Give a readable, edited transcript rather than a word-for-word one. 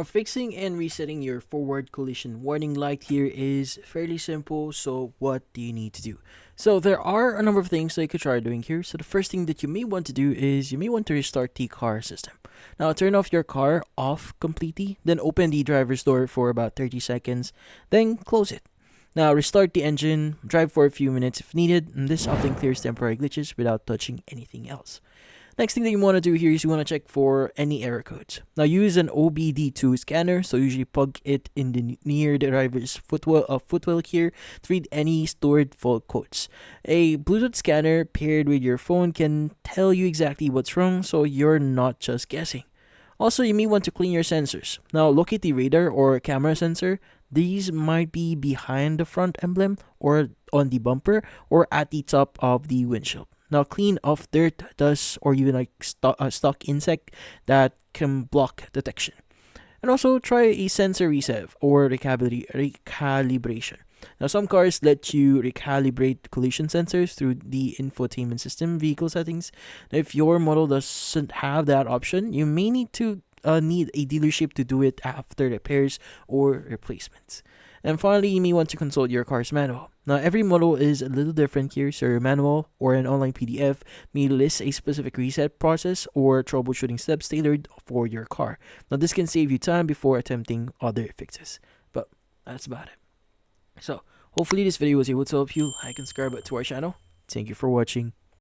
Now, fixing and resetting your forward collision warning light here is fairly simple. So, what do you need to do? So, there are a number of things that you could try doing here. So, the first thing that you may want to do is you may want to restart the car system. Now, turn off your car off completely, then open the driver's door for about 30 seconds, then close it. Now, restart the engine, drive for a few minutes if needed, and this often clears temporary glitches without touching anything else. Next thing that you want to do here is you want to check for any error codes. Now use an OBD2 scanner, so usually plug it in the near the driver's footwell here to read any stored fault codes. A Bluetooth scanner paired with your phone can tell you exactly what's wrong, so you're not just guessing. Also, you may want to clean your sensors. Now locate the radar or camera sensor. These might be behind the front emblem or on the bumper or at the top of the windshield. Now clean off dirt, dust, or even like stock insect that can block detection. And also try a sensor reset or recalibration. Now some cars let you recalibrate collision sensors through the infotainment system vehicle settings. Now, if your model doesn't have that option, you may need a dealership to do it after repairs or replacements. And finally, you may want to consult your car's manual. Now, every model is a little different here, so your manual or an online PDF may list a specific reset process or troubleshooting steps tailored for your car. Now, this can save you time before attempting other fixes. But that's about it. So, hopefully this video was able to help you. Like and subscribe to our channel. Thank you for watching.